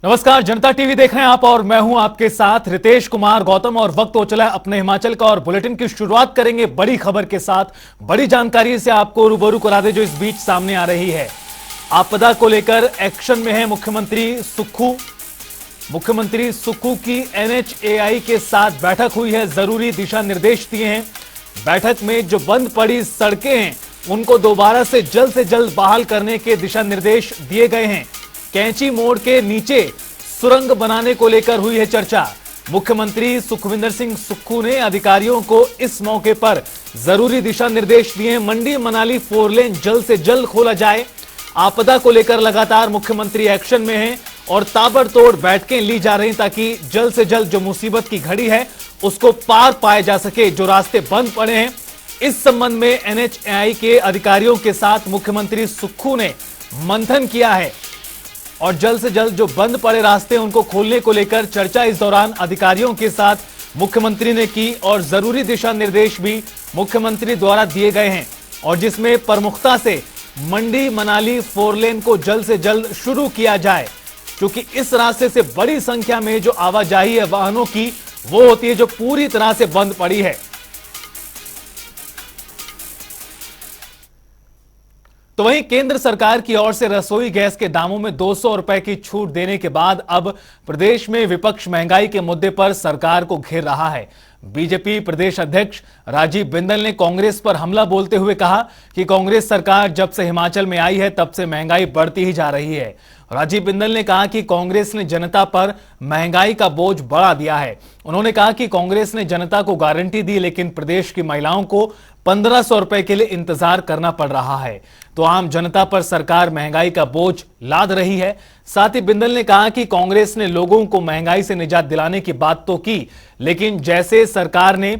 नमस्कार, जनता टीवी देख रहे हैं आप और मैं हूं आपके साथ रितेश कुमार गौतम। और वक्त हो चला है अपने हिमाचल का और बुलेटिन की शुरुआत करेंगे बड़ी खबर के साथ। बड़ी जानकारी से आपको रूबरू करा दे जो इस बीच सामने आ रही है। आपदा को लेकर एक्शन में है मुख्यमंत्री सुक्खू। मुख्यमंत्री सुक्खू की NHAI के साथ बैठक हुई है, जरूरी दिशा निर्देश दिए हैं। बैठक में जो बंद पड़ी सड़कें हैं उनको दोबारा से जल्द बहाल करने के दिशा निर्देश दिए गए हैं। कैंची मोड़ के नीचे सुरंग बनाने को लेकर हुई है चर्चा। मुख्यमंत्री सुखविंदर सिंह सुक्खू ने अधिकारियों को इस मौके पर जरूरी दिशा निर्देश दिए हैं। मंडी मनाली 4 लेन जल्द से जल्द खोला जाए। आपदा को लेकर लगातार मुख्यमंत्री एक्शन में हैं और ताबड़तोड़ बैठकें ली जा रही ताकि जल्द से जल्द जो मुसीबत की घड़ी है उसको पार पाया जा सके। जो रास्ते बंद पड़े हैं इस संबंध में NHAI के अधिकारियों के साथ मुख्यमंत्री सुक्खू ने मंथन किया है और जल्द से जल्द जो बंद पड़े रास्ते उनको खोलने को लेकर चर्चा इस दौरान अधिकारियों के साथ मुख्यमंत्री ने की और जरूरी दिशा निर्देश भी मुख्यमंत्री द्वारा दिए गए हैं और जिसमें प्रमुखता से मंडी मनाली 4 लेन को जल्द से जल्द शुरू किया जाए, क्योंकि इस रास्ते से बड़ी संख्या में जो आवाजाही है वाहनों की वो होती है जो पूरी तरह से बंद पड़ी है। तो वहीं केंद्र सरकार की ओर से रसोई गैस के दामों में 200 रुपए की छूट देने के बाद अब प्रदेश में विपक्ष महंगाई के मुद्दे पर सरकार को घेर रहा है। बीजेपी प्रदेश अध्यक्ष राजीव बिंदल ने कांग्रेस पर हमला बोलते हुए कहा कि कांग्रेस सरकार जब से हिमाचल में आई है तब से महंगाई बढ़ती ही जा रही है। राजीव बिंदल ने कहा कि कांग्रेस ने जनता पर महंगाई का बोझ बढ़ा दिया है। उन्होंने कहा कि कांग्रेस ने जनता को गारंटी दी लेकिन प्रदेश की महिलाओं को 1500 रुपए के लिए इंतजार करना पड़ रहा है। तो आम जनता पर सरकार महंगाई का बोझ लाद रही है। साथ ही बिंदल ने कहा कि कांग्रेस ने लोगों को महंगाई से निजात दिलाने की बात तो की, लेकिन जैसे सरकार ने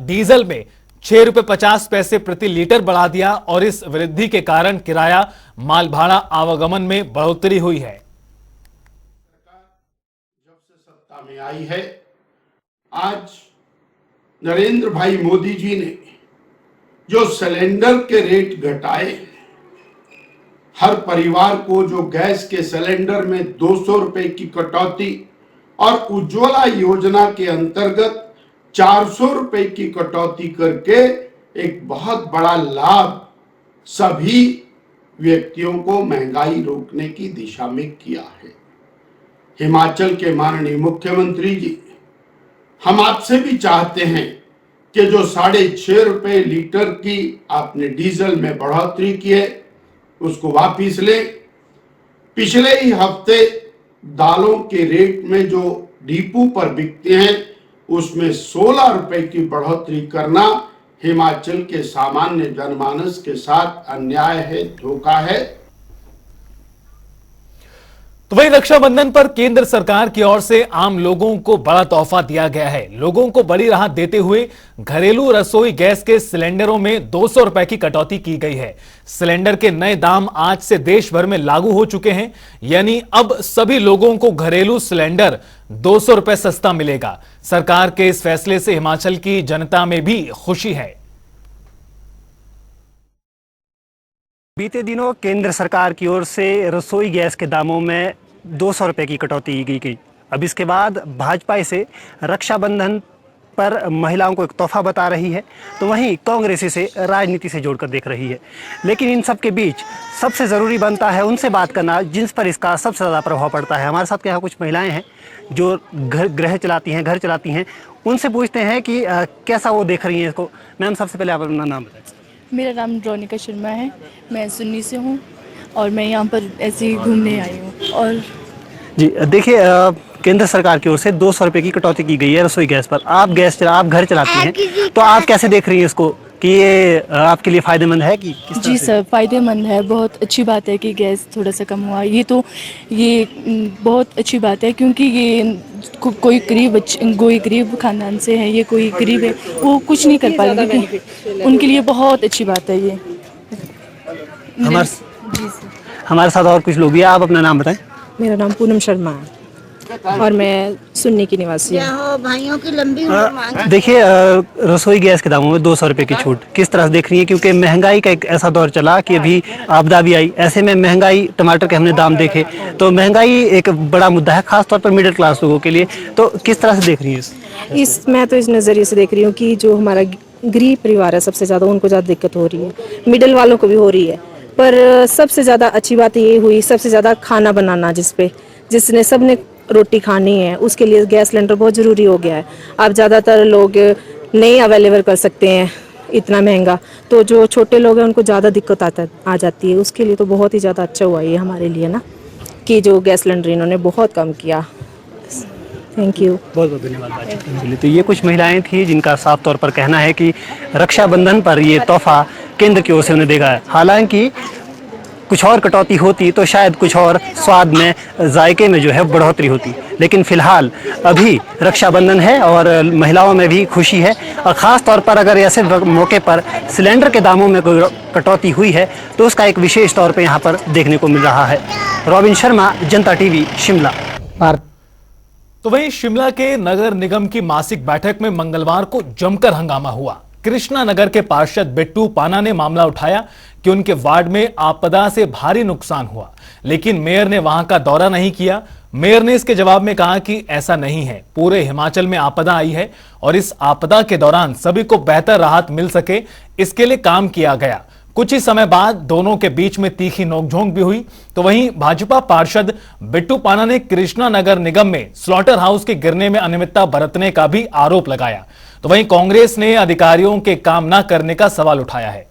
डीजल में 6 रुपए 50 पैसे प्रति लीटर बढ़ा दिया और इस वृद्धि के कारण किराया माल भाड़ा आवागमन में बढ़ोतरी हुई है। जब से सत्ता में आई है, आज नरेंद्र भाई मोदी जी ने जो सिलेंडर के रेट घटाए, हर परिवार को जो गैस के सिलेंडर में 200 रुपए की कटौती और उज्ज्वला योजना के अंतर्गत 400 रुपए की कटौती करके एक बहुत बड़ा लाभ सभी व्यक्तियों को महंगाई रोकने की दिशा में किया है। हिमाचल के माननीय मुख्यमंत्री जी, हम आपसे भी चाहते हैं कि जो 6.5 रुपए लीटर की आपने डीजल में बढ़ोतरी की है उसको वापिस लें। पिछले ही हफ्ते दालों के रेट में जो डिपो पर बिकते हैं उसमें 16 रुपए की बढ़ोतरी करना हिमाचल के सामान्य जनमानस के साथ अन्याय है, धोखा है। तो वही रक्षाबंधन पर केंद्र सरकार की ओर से आम लोगों को बड़ा तोहफा दिया गया है। लोगों को बड़ी राहत देते हुए घरेलू रसोई गैस के सिलेंडरों में 200 रुपए की कटौती की गई है। सिलेंडर के नए दाम आज से देश भर में लागू हो चुके हैं, यानी अब सभी लोगों को घरेलू सिलेंडर 200 रुपए सस्ता मिलेगा। सरकार के इस फैसले से हिमाचल की जनता में भी खुशी है। बीते दिनों केंद्र सरकार की ओर से रसोई गैस के दामों में 200 रुपए की कटौती की गई। अब इसके बाद भाजपा इसे रक्षाबंधन पर महिलाओं को एक तोहफा बता रही है, तो वहीं कांग्रेस इसे राजनीति से जोड़कर देख रही है। लेकिन इन सब के बीच सबसे ज़रूरी बनता है उनसे बात करना जिन पर इसका सबसे ज़्यादा प्रभाव पड़ता है। हमारे साथ यहाँ कुछ महिलाएँ हैं जो घर चलाती हैं। उनसे पूछते हैं कि कैसा वो देख रही हैं इसको। मैम, सबसे पहले आप अपना नाम बताएं। मेरा नाम रोनिका शर्मा है, मैं सुन्नी से हूँ और मैं यहाँ पर ऐसे ही घूमने आई हूँ। और जी देखिए, केंद्र सरकार की ओर से 200 रुपए की कटौती की गई है रसोई गैस पर। आप घर चलाती हैं, तो आप कैसे देख रही हैं इसको कि ये आपके लिए फायदेमंद है कि किस तरह जी से? सर, फ़ायदेमंद है। बहुत अच्छी बात है कि गैस थोड़ा सा कम हुआ। ये बहुत अच्छी बात है क्योंकि ये कोई गरीब खानदान से है, ये कोई गरीब है वो कुछ नहीं कर पाएगा, लेकिन उनके लिए बहुत अच्छी बात है ये। हमारे साथ और कुछ लोग भी हैं। आप अपना नाम बताएं। मेरा नाम पूनम शर्मा है। और मैं सुन्नी की निवासी हूँ। हो भाइयों की लंबी उम्र मांग। देखिए, रसोई गैस के दामों में 200 रुपए की छूट किस तरह से देख रही है, क्योंकि महंगाई का एक ऐसा दौर चला कि अभी आपदा भी आई, ऐसे में महंगाई, टमाटर के हमने दाम देखे तो महंगाई एक बड़ा मुद्दा है, खासतौर पर मिडिल क्लास लोगों के लिए। तो किस तरह से देख रही है मैं तो इस नज़रिए से देख रही हूँ कि जो हमारा गरीब परिवार है सबसे ज़्यादा उनको ज़्यादा दिक्कत हो रही है, मिडिल वालों को भी हो रही है। पर सबसे ज़्यादा अच्छी बात ये हुई, सबसे ज़्यादा खाना बनाना जिसने सबने रोटी खानी है उसके लिए गैस सिलेंडर बहुत ज़रूरी हो गया है। अब ज़्यादातर लोग नहीं अवेलेबल कर सकते हैं इतना महंगा, तो जो छोटे लोग हैं उनको ज़्यादा दिक्कत आ जाती है। उसके लिए तो बहुत ही ज़्यादा अच्छा हुआ ये हमारे लिए ना, कि जो गैस सिलेंडर इन्होंने बहुत कम किया। थैंक यू, बहुत बहुत धन्यवाद बातचीत करने के लिए। तो ये कुछ महिलाएं थी जिनका साफ तौर पर कहना है कि रक्षाबंधन पर ये तोहफा केंद्र की ओर से उन्हें देगा है। हालांकि कुछ और कटौती होती तो शायद कुछ और स्वाद में, जायके में जो है बढ़ोतरी होती, लेकिन फिलहाल अभी रक्षाबंधन है और महिलाओं में भी खुशी है। और ख़ास तौर पर अगर ऐसे मौके पर सिलेंडर के दामों में कोई कटौती हुई है तो उसका एक विशेष तौर पर यहाँ पर देखने को मिल रहा है। रॉबिन शर्मा, जनता टीवी, शिमला। तो वहीं शिमला के नगर निगम की मासिक बैठक में मंगलवार को जमकर हंगामा हुआ। कृष्णा नगर के पार्षद बिट्टू पाना ने मामला उठाया कि उनके वार्ड में आपदा से भारी नुकसान हुआ, लेकिन मेयर ने वहां का दौरा नहीं किया। मेयर ने इसके जवाब में कहा कि ऐसा नहीं है, पूरे हिमाचल में आपदा आई है और इस आपदा के दौरान सभी को बेहतर राहत मिल सके इसके लिए काम किया गया। कुछ ही समय बाद दोनों के बीच में तीखी नोकझोंक भी हुई। तो वहीं भाजपा पार्षद बिट्टू पाना ने कृष्णा नगर निगम में स्लॉटर हाउस के गिरने में अनियमितता बरतने का भी आरोप लगाया। तो वहीं कांग्रेस ने अधिकारियों के काम न करने का सवाल उठाया है।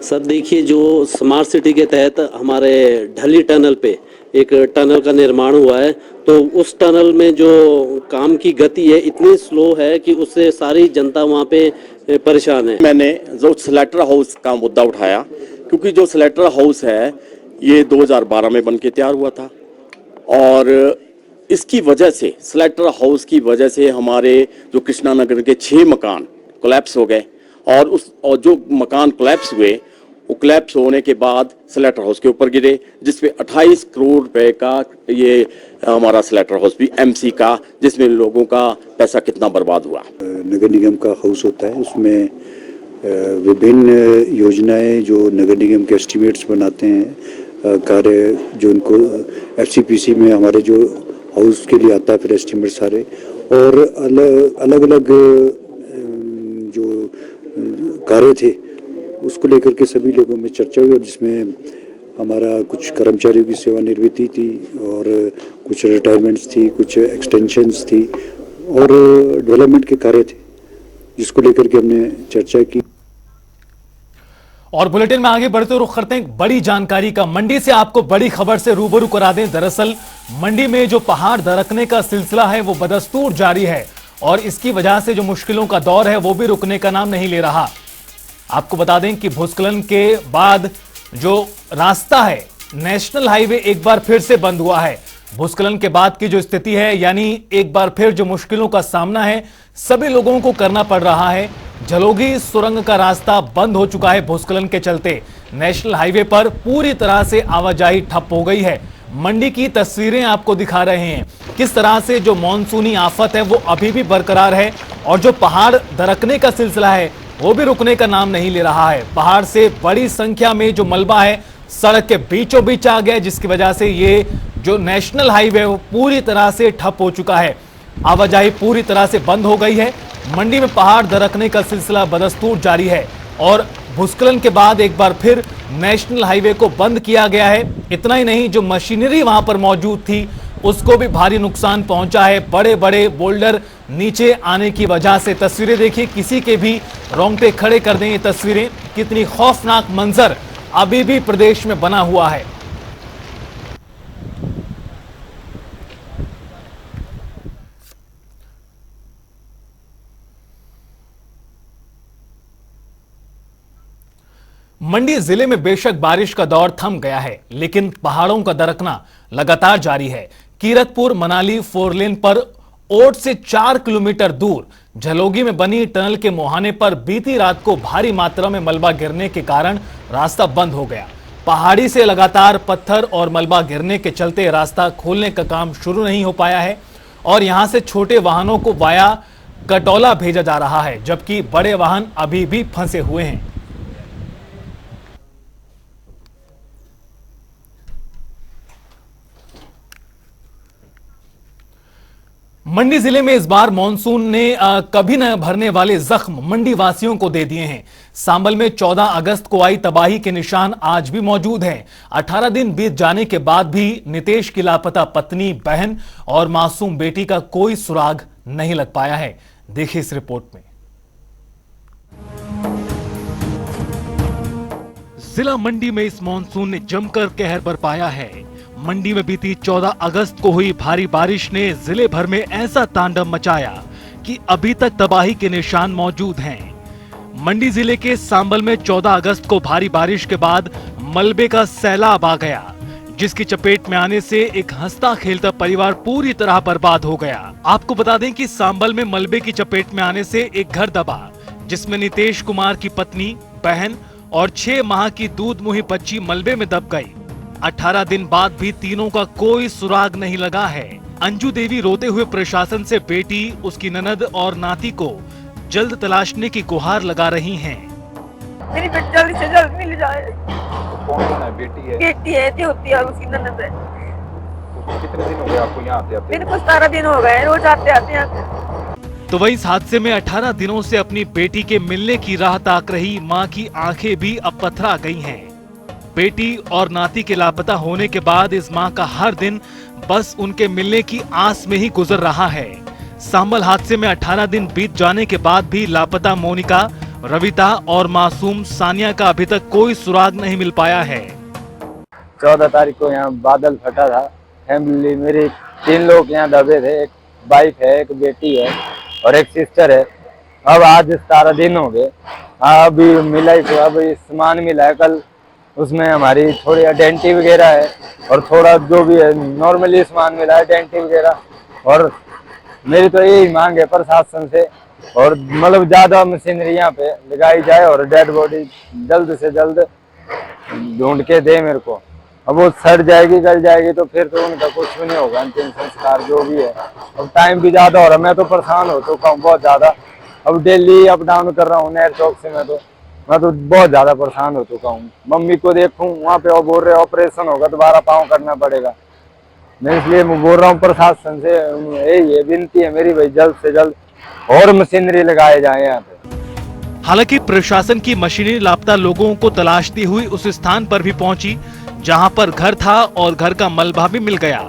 सर देखिए, जो स्मार्ट सिटी के तहत हमारे ढली टनल पे एक टनल का निर्माण हुआ है, तो उस टनल में जो काम की गति है इतनी स्लो है कि उससे सारी जनता वहाँ पे परेशान है। मैंने जो स्लेटर हाउस का मुद्दा उठाया, क्योंकि जो स्लेटर हाउस है ये 2012 में बनके तैयार हुआ था और इसकी वजह से, स्लेटर हाउस की वजह से हमारे जो कृष्णा नगर के 6 मकान कोलैप्स हो गए और जो मकान कोलैप्स हुए वो कोलैप्स होने के बाद स्लेटर हाउस के ऊपर गिरे, जिसपे 28 करोड़ रुपए का ये हमारा स्लेटर हाउस भी एमसी का, जिसमें लोगों का पैसा कितना बर्बाद हुआ। नगर निगम का हाउस होता है, उसमें विभिन्न योजनाएं जो नगर निगम के एस्टिमेट्स बनाते हैं, कार्य जो उनको एफसीपीसी में हमारे जो हाउस के लिए आता है फिर एस्टिमेट सारे, और अलग अलग जो कार्य थे उसको लेकर के सभी लोगों में चर्चा हुई, और जिसमें हमारा कुछ कर्मचारियों की सेवानिवृत्ति थी और कुछ रिटायरमेंट्स थी, कुछ एक्सटेंशंस थी और डेवलपमेंट के कार्य थे, जिसको लेकर के हमने चर्चा की। और बुलेटिन में आगे बढ़ते रुख करते हैं बड़ी जानकारी का। मंडी से आपको बड़ी खबर से रूबरू करा दें। दरअसल मंडी में जो पहाड़ दरकने का सिलसिला है वो बदस्तूर जारी है और इसकी वजह से जो मुश्किलों का दौर है वो भी रुकने का नाम नहीं ले रहा। आपको बता दें कि भूस्खलन के बाद जो रास्ता है नेशनल हाईवे एक बार फिर से बंद हुआ है। भूस्खलन के बाद की जो स्थिति है, यानी एक बार फिर जो मुश्किलों का सामना है सभी लोगों को करना पड़ रहा है। झलोगी सुरंग का रास्ता बंद हो चुका है भूस्खलन के चलते। नेशनल हाईवे पर पूरी तरह से आवाजाही ठप हो गई है। मंडी की तस्वीरें आपको दिखा रहे हैं किस तरह से जो मॉनसूनी आफत है वो अभी भी बरकरार है और जो पहाड़ दरकने का सिलसिला है वो भी रुकने का नाम नहीं ले रहा है। पहाड़ से बड़ी संख्या में जो मलबा है सड़क के बीचों बीच आ गया, जिसकी वजह से ये जो नेशनल हाईवे वो पूरी तरह से ठप हो चुका है। आवाजाही पूरी तरह से बंद हो गई है। मंडी में पहाड़ दरकने का सिलसिला बदस्तूर जारी है और भूस्खलन के बाद एक बार फिर नेशनल हाईवे को बंद किया गया है। इतना ही नहीं, जो मशीनरी वहां पर मौजूद थी उसको भी भारी नुकसान पहुंचा है। बड़े बड़े बोल्डर नीचे आने की वजह से तस्वीरें देखिए, किसी के भी रोंगटे खड़े कर दें ये तस्वीरें। कितनी खौफनाक मंजर अभी भी प्रदेश में बना हुआ है। मंडी जिले में बेशक बारिश का दौर थम गया है, लेकिन पहाड़ों का दरकना लगातार जारी है। कीरतपुर मनाली 4 लेन पर ओट से 4 किलोमीटर दूर झलोगी में बनी टनल के मुहाने पर बीती रात को भारी मात्रा में मलबा गिरने के कारण रास्ता बंद हो गया। पहाड़ी से लगातार पत्थर और मलबा गिरने के चलते रास्ता खोलने का काम शुरू नहीं हो पाया है और यहां से छोटे वाहनों को वाया कटौला भेजा जा रहा है, जबकि बड़े वाहन अभी भी फंसे हुए हैं। मंडी जिले में इस बार मानसून ने कभी न भरने वाले जख्म मंडी वासियों को दे दिए हैं। सांबल में 14 अगस्त को आई तबाही के निशान आज भी मौजूद हैं। 18 दिन बीत जाने के बाद भी नितेश की लापता पत्नी, बहन और मासूम बेटी का कोई सुराग नहीं लग पाया है। देखिए इस रिपोर्ट में। जिला मंडी में इस मानसून ने जमकर कहर बरपाया है। मंडी में बीती 14 अगस्त को हुई भारी बारिश ने जिले भर में ऐसा तांडव मचाया कि अभी तक तबाही के निशान मौजूद हैं। मंडी जिले के सांबल में 14 अगस्त को भारी बारिश के बाद मलबे का सैलाब आ गया, जिसकी चपेट में आने से एक हंसता खेलता परिवार पूरी तरह बर्बाद हो गया। आपको बता दें कि सांबल में मलबे की चपेट में आने से एक घर दबा, जिसमें नितेश कुमार की पत्नी, बहन और 6 माह की दूध मुही बच्ची मलबे में दब गई। 18 दिन बाद भी तीनों का कोई सुराग नहीं लगा है। अंजू देवी रोते हुए प्रशासन से बेटी, उसकी ननद और नाती को जल्द तलाशने की गुहार लगा रही हैं। मेरी बेटी जल्द से जल्द मिल जाए। कौन है? बेटी है? बेटी है, होती है, उसकी ननद है। कितने दिन हो गए आपको यहाँ आते? मेरे को 17 दिन हो गए, रोज आते आते यहाँ। तो वही इस हादसे में 18 दिनों से अपनी बेटी के मिलने की राह ताक रही मां की आंखें भी अब पथरा गई हैं। बेटी और नाती के लापता होने के बाद इस मां का हर दिन बस उनके मिलने की आस में ही गुजर रहा है। सांबल हादसे में 18 दिन बीत जाने के बाद भी लापता मोनिका, रविता और मासूम सानिया का अभी तक कोई सुराग नहीं मिल पाया है। 14 तारीख को यहाँ बादल फटा था। फैमिली मेरी 3 लोग यहाँ दबे थे। एक वाइफ है, एक बेटी है और एक सिस्टर है। अब आज 17 दिन हो गए। अभी मिला ही, तो अब सामान मिला है कल। उसमें हमारी थोड़ी आइडेंटिटी वगैरह है और थोड़ा जो भी है नॉर्मली सामान मिला है, आइडेंटिटी वगैरह। और मेरी तो यही मांग है प्रशासन से, और मतलब ज्यादा मशीनरी यहाँ पे लगाई जाए और डेड बॉडी जल्द से जल्द ढूंढ के दे मेरे को। अब वो सड़ जाएगी, गल जाएगी तो फिर तो उनका कुछ भी नहीं होगा, अंतिम संस्कार जो भी है। अब टाइम भी ज्यादा हो रहा है, मैं तो परेशान हो चुका हूँ बहुत ज्यादा। अब डेली अप डाउन कर रहा हूँ नहर चौक से। मैं तो बहुत ज्यादा परेशान हो चुका हूँ। मम्मी को देखूं वहाँ पे, वो बोल रहे ऑपरेशन होगा, दोबारा पाँव करना पड़ेगा। मैं इसलिए बोल रहा हूँ प्रशासन से, यही विनती है मेरी भाई, जल्द से जल्द और मशीनरी लगाए जाए यहाँ पे। हालांकि प्रशासन की मशीनरी लापता लोगों को तलाशती हुई उस स्थान पर भी पहुंची जहां पर घर था और घर का मलबा भी मिल गया।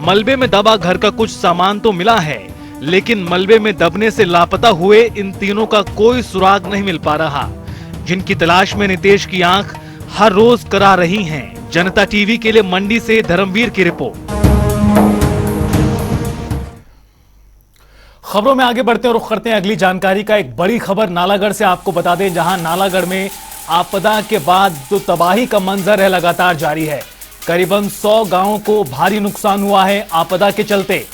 मलबे में दबा घर का कुछ सामान तो मिला है, लेकिन मलबे में दबने से लापता हुए इन तीनों का कोई सुराग नहीं मिल पा रहा, जिनकी तलाश में नितेश की आंख हर रोज करा रही हैं। जनता टीवी के लिए मंडी से धर्मवीर की रिपोर्ट। खबरों में आगे बढ़ते हैं, रुख करते हैं अगली जानकारी का। एक बड़ी खबर नालागढ़ से आपको बता दें, जहां नालागढ़ में आपदा के बाद जो तबाही का मंजर है लगातार जारी है। करीबन 100 गांवों को भारी नुकसान हुआ है आपदा के चलते।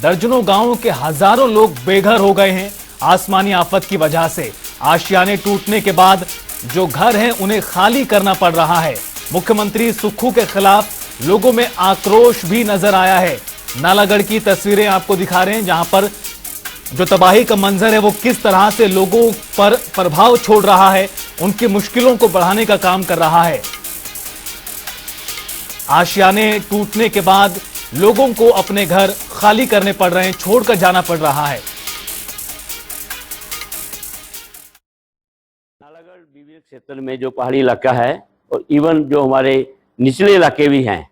दर्जनों गांवों के हजारों लोग बेघर हो गए हैं आसमानी आफत की वजह से। आशियाने टूटने के बाद जो घर हैं उन्हें खाली करना पड़ रहा है। मुख्यमंत्री सुक्खू के खिलाफ लोगों में आक्रोश भी नजर आया है। नालागढ़ की तस्वीरें आपको दिखा रहे हैं, जहां पर जो तबाही का मंजर है वो किस तरह से लोगों पर प्रभाव छोड़ रहा है, उनकी मुश्किलों को बढ़ाने का काम कर रहा है। आशियाने टूटने के बाद लोगों को अपने घर खाली करने पड़ रहे हैं, छोड़कर जाना पड़ रहा है। नालागढ़ बीबीएन क्षेत्र में जो पहाड़ी इलाका है और इवन जो हमारे निचले इलाके भी हैं,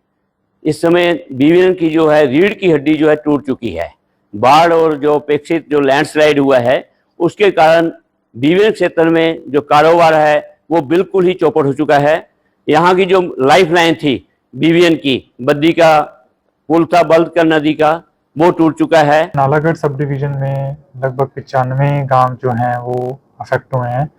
इस समय बीबीएन की जो है रीढ़ की हड्डी जो है टूट चुकी है। बाढ़ और जो अपेक्षित जो लैंडस्लाइड हुआ है उसके कारण बीबीएन क्षेत्र में जो कारोबार है वो बिल्कुल ही चौपट हो चुका है। यहाँ की जो लाइफ लाइन थी बीबीएन की, बद्दी का पुल था बल्दकर नदी का, वो टूट चुका है। नालागढ़ सब डिवीजन में लगभग 95 गांव जो हैं वो अफेक्ट हुए हैं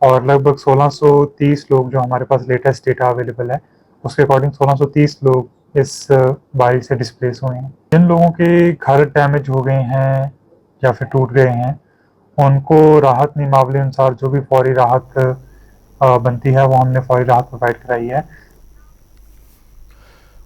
और लगभग 1630 लोग, जो हमारे पास लेटेस्ट डेटा अवेलेबल है उसके अकॉर्डिंग 1630 लोग इस बारिश से डिस्प्लेस हुए हैं। जिन लोगों के घर डैमेज हो गए हैं या फिर टूट गए हैं उनको राहत नियमावली अनुसार जो भी फौरी राहत बनती है वो हमने फौरी राहत प्रोवाइड कराई है।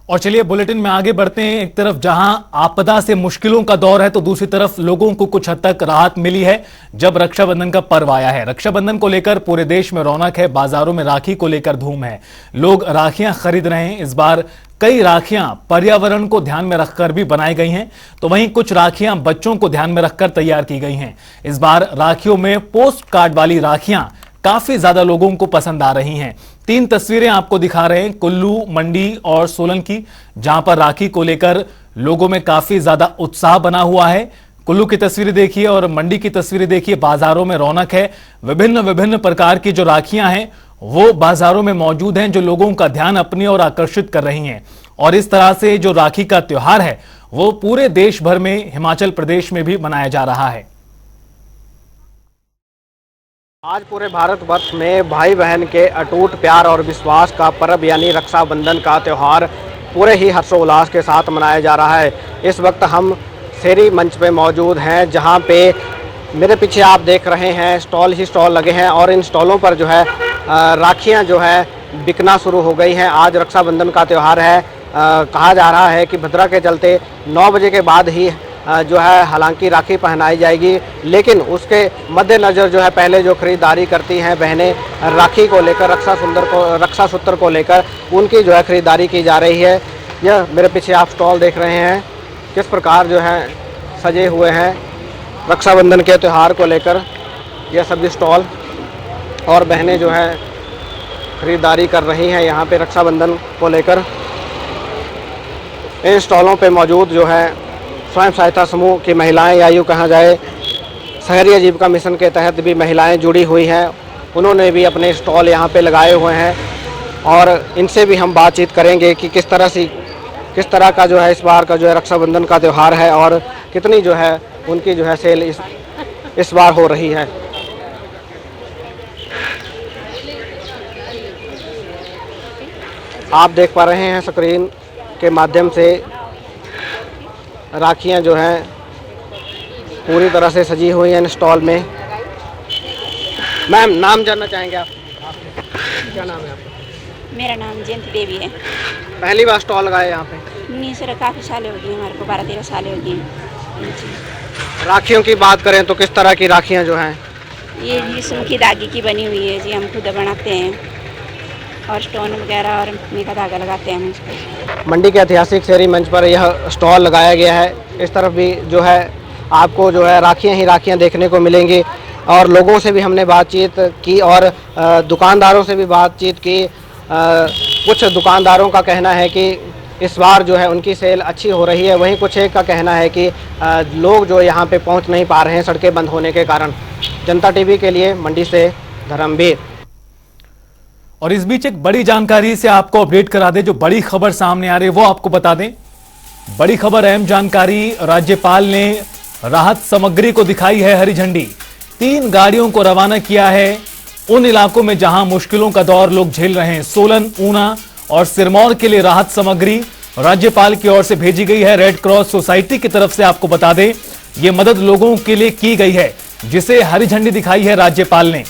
और चलिए बुलेटिन में आगे बढ़ते हैं। एक तरफ जहां आपदा से मुश्किलों का दौर है तो दूसरी तरफ लोगों को कुछ हद तक राहत मिली है जब रक्षाबंधन का पर्व आया है। रक्षाबंधन को लेकर पूरे देश में रौनक है, बाजारों में राखी को लेकर धूम है, लोग राखियां खरीद रहे हैं। इस बार कई राखियां पर्यावरण को ध्यान में रखकर भी बनाई गई हैं, तो वहीं कुछ राखियां बच्चों को ध्यान में रखकर तैयार की गई हैं। इस बार राखियों में पोस्ट कार्ड वाली राखियां काफी ज्यादा लोगों को पसंद आ रही हैं। 3 तस्वीरें आपको दिखा रहे हैं, कुल्लू, मंडी और सोलन की, जहां पर राखी को लेकर लोगों में काफी ज्यादा उत्साह बना हुआ है। कुल्लू की तस्वीरें देखिए और मंडी की तस्वीरें देखिए, बाजारों में रौनक है। विभिन्न विभिन्न प्रकार की जो राखियां हैं वो बाजारों में मौजूद हैं, जो लोगों का ध्यान अपनी ओर आकर्षित कर रही हैं। और इस तरह से जो राखी का त्योहार है वो पूरे देश भर में, हिमाचल प्रदेश में भी मनाया जा रहा है। आज पूरे भारतवर्ष में भाई बहन के अटूट प्यार और विश्वास का पर्व यानी रक्षाबंधन का त्यौहार पूरे ही हर्षोल्लास के साथ मनाया जा रहा है। इस वक्त हम शेरी मंच पे मौजूद हैं, जहां पे मेरे पीछे आप देख रहे हैं स्टॉल ही स्टॉल लगे हैं और इन स्टॉलों पर जो है राखियां जो है बिकना शुरू हो गई हैं। आज रक्षाबंधन का त्यौहार है। कहा जा रहा है कि भद्रा के चलते 9 बजे के बाद ही जो है हालांकि राखी पहनाई जाएगी, लेकिन उसके मद्देनज़र जो है पहले जो खरीदारी करती हैं बहनें राखी को लेकर, रक्षा सूत्र को लेकर उनकी जो है खरीदारी की जा रही है। यह मेरे पीछे आप स्टॉल देख रहे हैं किस प्रकार जो है सजे हुए हैं रक्षाबंधन के त्यौहार को लेकर। यह सभी स्टॉल और बहनें जो है खरीदारी कर रही हैं यहाँ पे रक्षाबंधन को लेकर। इन स्टॉलों पे मौजूद जो है स्वयं सहायता समूह की महिलाएं, या यूँ कहा जाए शहरी आजीविका मिशन के तहत भी महिलाएं जुड़ी हुई हैं। उन्होंने भी अपने स्टॉल यहाँ पे लगाए हुए हैं और इनसे भी हम बातचीत करेंगे कि किस तरह का जो है इस बार का जो है रक्षाबंधन का त्यौहार है और कितनी जो है उनकी जो है सेल इस बार हो रही है। आप देख पा रहे हैं स्क्रीन के माध्यम से राखियां जो हैं पूरी तरह से सजी हुई हैं स्टॉल में। मैम, नाम जानना चाहेंगे आप? क्या नाम है आपका? मेरा नाम जयंती देवी है। पहली बार स्टॉल लगाए यहाँ पे? नहीं सर, काफ़ी साल हो गए हमारे को, 12-13 साल हो गए। राखियों की बात करें तो किस तरह की राखियाँ जो हैं? ये रेशम की धागे की बनी हुई है जी, हम खुद बनाते हैं और स्टोन वगैरह और मीका धागा लगाते हैं हम इसको। मंडी के ऐतिहासिक शेरी मंच पर यह स्टॉल लगाया गया है। इस तरफ भी जो है आपको जो है राखियाँ ही राखियाँ देखने को मिलेंगी और लोगों से भी हमने बातचीत की और दुकानदारों से भी बातचीत की। कुछ दुकानदारों का कहना है कि इस बार जो है उनकी सेल अच्छी हो रही है, वहीं कुछ एक का कहना है कि लोग जो यहाँ पे पहुँच नहीं पा रहे हैं सड़कें बंद होने के कारण। जनता टीवी के लिए मंडी से धर्मवीर। और इस बीच एक बड़ी जानकारी से आपको अपडेट करा दें, जो बड़ी खबर सामने आ रही है वो आपको बता दें। बड़ी खबर, अहम जानकारी, राज्यपाल ने राहत सामग्री को दिखाई है हरी झंडी। 3 गाड़ियों को रवाना किया है उन इलाकों में जहां मुश्किलों का दौर लोग झेल रहे हैं। सोलन, ऊना और सिरमौर के लिए राहत सामग्री राज्यपाल की ओर से भेजी गई है। रेड क्रॉस सोसाइटी की तरफ से आपको बता दें ये मदद लोगों के लिए की गई है, जिसे हरी झंडी दिखाई है राज्यपाल ने।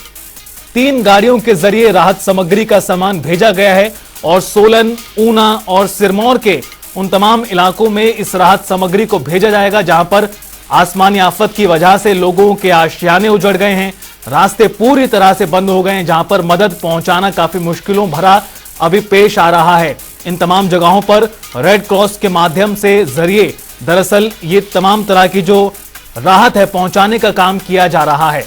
3 गाड़ियों के जरिए राहत सामग्री का सामान भेजा गया है और सोलन, ऊना और सिरमौर के उन तमाम इलाकों में इस राहत सामग्री को भेजा जाएगा जहां पर आसमानी आफत की वजह से लोगों के आशियाने उजड़ गए हैं, रास्ते पूरी तरह से बंद हो गए हैं, जहां पर मदद पहुंचाना काफी मुश्किलों भरा अभी पेश आ रहा है। इन तमाम जगहों पर रेड क्रॉस के माध्यम से जरिए दरअसल ये तमाम तरह की जो राहत है पहुंचाने का काम किया जा रहा है।